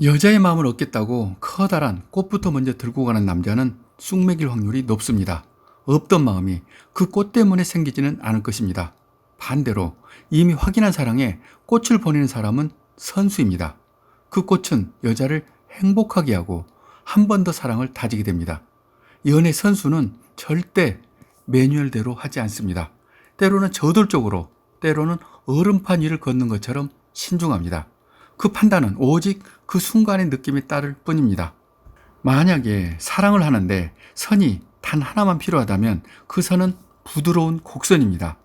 여자의 마음을 얻겠다고 커다란 꽃부터 먼저 들고 가는 남자는 쑥맥일 확률이 높습니다. 없던 마음이 그 꽃 때문에 생기지는 않을 것입니다. 반대로 이미 확인한 사랑에 꽃을 보내는 사람은 선수입니다. 그 꽃은 여자를 행복하게 하고 한 번 더 사랑을 다지게 됩니다. 연애 선수는 절대 매뉴얼대로 하지 않습니다. 때로는 저돌적으로, 때로는 얼음판 위를 걷는 것처럼 신중합니다. 그 판단은 오직 그 순간의 느낌에 따를 뿐입니다. 만약에 사랑을 하는데 선이 단 하나만 필요하다면 그 선은 부드러운 곡선입니다.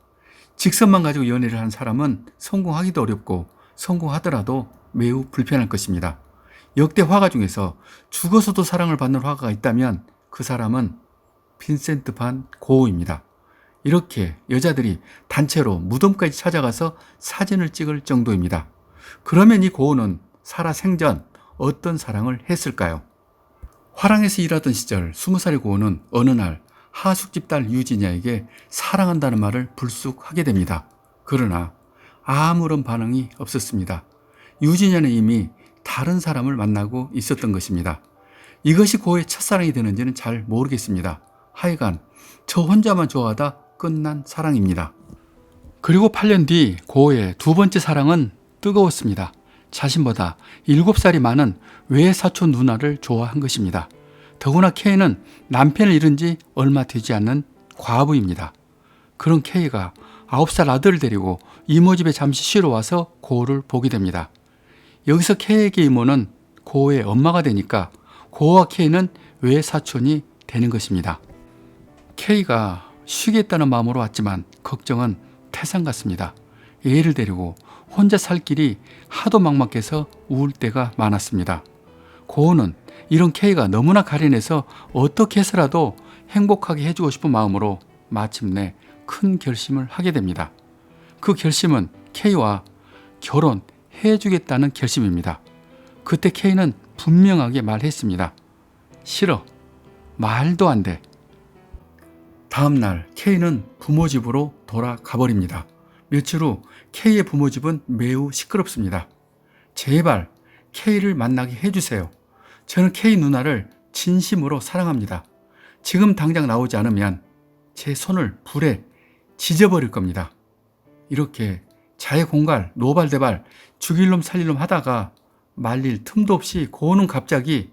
직선만 가지고 연애를 한 사람은 성공하기도 어렵고 성공하더라도 매우 불편할 것입니다. 역대 화가 중에서 죽어서도 사랑을 받는 화가가 있다면 그 사람은 빈센트 반 고흐입니다. 이렇게 여자들이 단체로 무덤까지 찾아가서 사진을 찍을 정도입니다. 그러면 이 고흐는 살아생전 어떤 사랑을 했을까요? 화랑에서 일하던 시절 20살의 고흐는 어느 날 하숙집 딸 유지냐에게 사랑한다는 말을 불쑥 하게 됩니다. 그러나 아무런 반응이 없었습니다. 유지냐는 이미 다른 사람을 만나고 있었던 것입니다. 이것이 고흐의 첫사랑이 되는지는 잘 모르겠습니다. 하여간 저 혼자만 좋아하다 끝난 사랑입니다. 그리고 8년 뒤 고흐의 두 번째 사랑은 뜨거웠습니다. 자신보다 7살이 많은 외사촌 누나를 좋아한 것입니다. 더구나 K는 남편을 잃은 지 얼마 되지 않는 과부입니다. 그런 K가 9살 아들을 데리고 이모 집에 잠시 쉬러 와서 고흐를 보게 됩니다. 여기서 K에게 이모는 고흐의 엄마가 되니까 고흐와 K는 외사촌이 되는 것입니다. K가 쉬겠다는 마음으로 왔지만 걱정은 태산 같습니다. 애를 데리고 혼자 살 길이 하도 막막해서 우울 때가 많았습니다. 고흐는 이런 K가 너무나 가련해서 어떻게 해서라도 행복하게 해주고 싶은 마음으로 마침내 큰 결심을 하게 됩니다. 그 결심은 K와 결혼해주겠다는 결심입니다. 그때 K는 분명하게 말했습니다. 싫어. 말도 안 돼. 다음날 K는 부모 집으로 돌아가 버립니다. 며칠 후 K의 부모 집은 매우 시끄럽습니다. 제발 K를 만나게 해주세요. 저는 K 누나를 진심으로 사랑합니다. 지금 당장 나오지 않으면 제 손을 불에 지져버릴 겁니다. 이렇게 자해공갈, 노발대발, 죽일 놈 살릴 놈 하다가 말릴 틈도 없이 고흐는 갑자기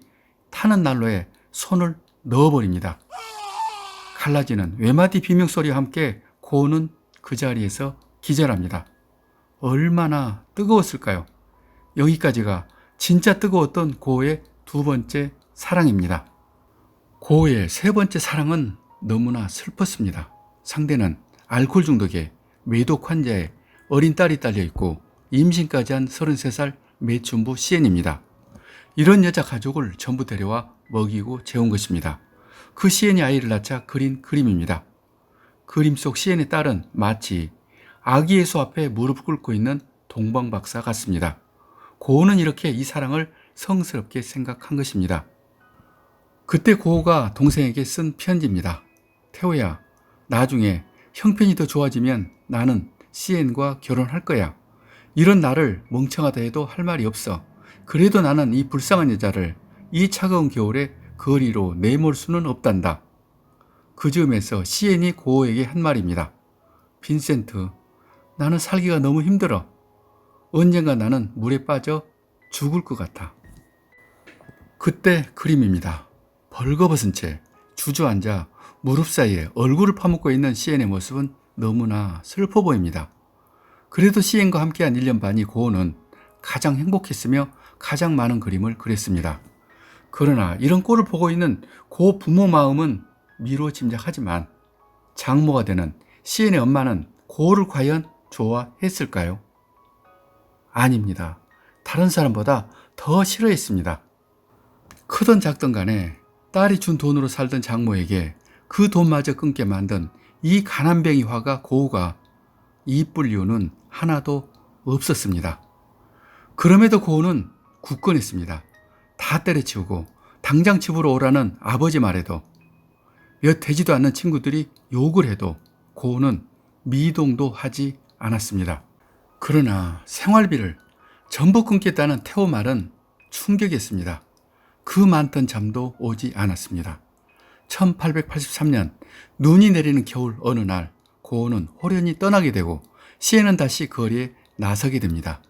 타는 난로에 손을 넣어버립니다. 갈라지는 외마디 비명소리와 함께 고흐는 그 자리에서 기절합니다. 얼마나 뜨거웠을까요? 여기까지가 진짜 뜨거웠던 고흐의 두 번째 사랑입니다. 고흐의 세 번째 사랑은 너무나 슬펐습니다. 상대는 알코올 중독에 외독 환자의 어린 딸이 딸려 있고 임신까지 한 33살 매춘부 시엔입니다. 이런 여자 가족을 전부 데려와 먹이고 재운 것입니다. 그 시엔이 아이를 낳자 그린 그림입니다. 그림 속 시엔의 딸은 마치 아기 예수 앞에 무릎 꿇고 있는 동방박사 같습니다. 고흐는 이렇게 이 사랑을 성스럽게 생각한 것입니다. 그때 고흐가 동생에게 쓴 편지입니다. 태호야, 나중에 형편이 더 좋아지면 나는 시엔과 결혼할 거야. 이런 나를 멍청하다 해도 할 말이 없어. 그래도 나는 이 불쌍한 여자를 이 차가운 겨울에 거리로 내몰 수는 없단다. 그 즈음에서 시엔이 고흐에게 한 말입니다. 빈센트, 나는 살기가 너무 힘들어. 언젠가 나는 물에 빠져 죽을 것 같아. 그때 그림입니다. 벌거벗은 채 주저앉아 무릎 사이에 얼굴을 파묻고 있는 시엔의 모습은 너무나 슬퍼 보입니다. 그래도 시엔과 함께한 1년 반이 고흐는 가장 행복했으며 가장 많은 그림을 그렸습니다. 그러나 이런 꼴을 보고 있는 고 부모 마음은 미루어 짐작하지만 장모가 되는 시엔의 엄마는 고흐를 과연 좋아했을까요? 아닙니다. 다른 사람보다 더 싫어했습니다. 크든 작든 간에 딸이 준 돈으로 살던 장모에게 그 돈마저 끊게 만든 이 가난뱅이 화가 고흐가 이쁠 이유는 하나도 없었습니다. 그럼에도 고흐는 굳건했습니다. 다 때려치우고 당장 집으로 오라는 아버지 말에도 몇 되지도 않는 친구들이 욕을 해도 고흐는 미동도 하지 않았습니다. 그러나 생활비를 전부 끊겠다는 태호 말은 충격이었습니다. 그 많던 잠도 오지 않았습니다. 1883년 눈이 내리는 겨울 어느 날 고은은 호련히 떠나게 되고 시에는 다시 거리에 나서게 됩니다.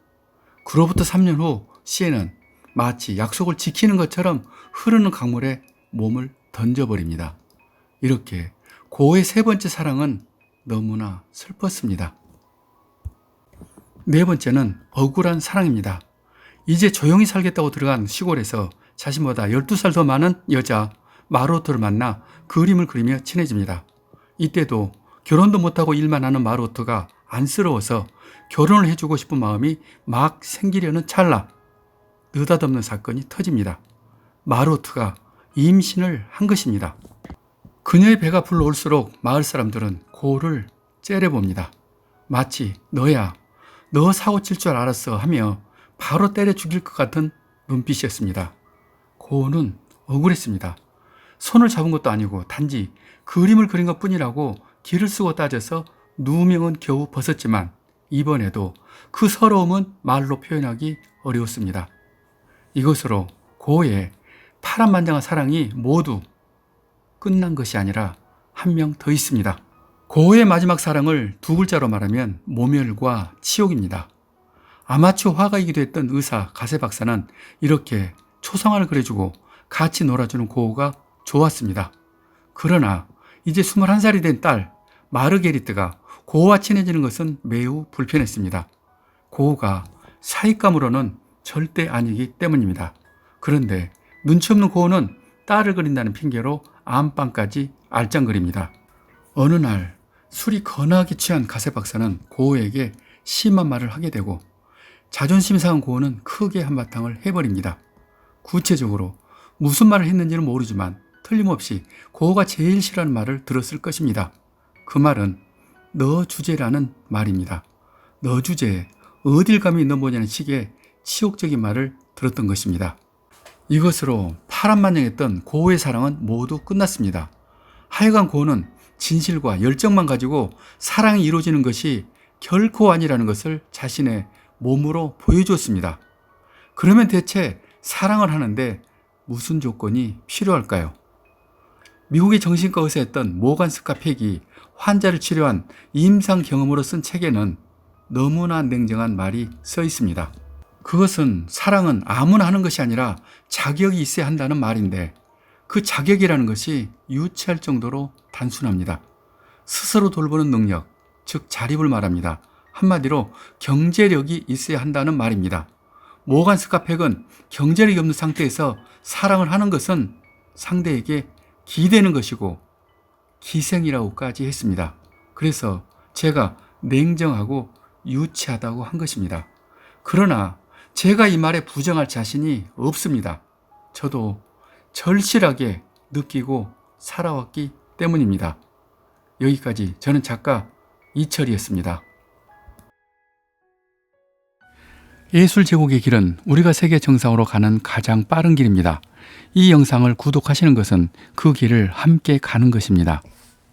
그로부터 3년 후 시에는 마치 약속을 지키는 것처럼 흐르는 강물에 몸을 던져버립니다. 이렇게 고의 세 번째 사랑은 너무나 슬펐습니다. 네 번째는 억울한 사랑입니다. 이제 조용히 살겠다고 들어간 시골에서 자신보다 12살 더 많은 여자 마르오트를 만나 그림을 그리며 친해집니다. 이때도 결혼도 못하고 일만 하는 마르오트가 안쓰러워서 결혼을 해주고 싶은 마음이 막 생기려는 찰나 느닷없는 사건이 터집니다. 마르오트가 임신을 한 것입니다. 그녀의 배가 불러올수록 마을 사람들은 고를 째려봅니다. 마치 너야, 너 사고 칠 줄 알았어 하며 바로 때려 죽일 것 같은 눈빛이었습니다. 고는 억울했습니다. 손을 잡은 것도 아니고 단지 그림을 그린 것 뿐이라고 기를 쓰고 따져서 누명은 겨우 벗었지만 이번에도 그 서러움은 말로 표현하기 어려웠습니다. 이것으로 고의 파란만장한 사랑이 모두 끝난 것이 아니라 한 명 더 있습니다. 고의 마지막 사랑을 두 글자로 말하면 모멸과 치욕입니다. 아마추어 화가이기도 했던 의사 가세 박사는 이렇게 초상화를 그려주고 같이 놀아주는 고가 좋았습니다. 그러나 이제 21살이 된 딸 마르게리트가 고와 친해지는 것은 매우 불편했습니다. 고가 사익감으로는 절대 아니기 때문입니다. 그런데 눈치 없는 고는 딸을 그린다는 핑계로 안방까지 알짱거립니다. 어느 날 술이 거나하게 취한 가세 박사는 고에게 심한 말을 하게 되고 자존심 상한 고는 크게 한바탕을 해버립니다. 구체적으로 무슨 말을 했는지는 모르지만 틀림없이 고가 제일 싫어하는 말을 들었을 것입니다. 그 말은 너 주제라는 말입니다. 너 주제에 어딜 감히 너 뭐냐는 식의 치욕적인 말을 들었던 것입니다. 이것으로 파란만장했던 고의 사랑은 모두 끝났습니다. 하여간 고는 진실과 열정만 가지고 사랑이 이루어지는 것이 결코 아니라는 것을 자신의 몸으로 보여주었습니다. 그러면 대체 사랑을 하는데 무슨 조건이 필요할까요? 미국의 정신과 의사였던 모간 스카펙이 환자를 치료한 임상 경험으로 쓴 책에는 너무나 냉정한 말이 써 있습니다. 그것은 사랑은 아무나 하는 것이 아니라 자격이 있어야 한다는 말인데 그 자격이라는 것이 유치할 정도로 단순합니다. 스스로 돌보는 능력, 즉 자립을 말합니다. 한마디로 경제력이 있어야 한다는 말입니다. 모간 스카펙은 경제력이 없는 상태에서 사랑을 하는 것은 상대에게 기대는 것이고 기생이라고까지 했습니다. 그래서 제가 냉정하고 유치하다고 한 것입니다. 그러나 제가 이 말에 부정할 자신이 없습니다. 저도 절실하게 느끼고 살아왔기 때문입니다. 여기까지 저는 작가 이철이었습니다. 예술 제국의 길은 우리가 세계 정상으로 가는 가장 빠른 길입니다. 이 영상을 구독하시는 것은 그 길을 함께 가는 것입니다.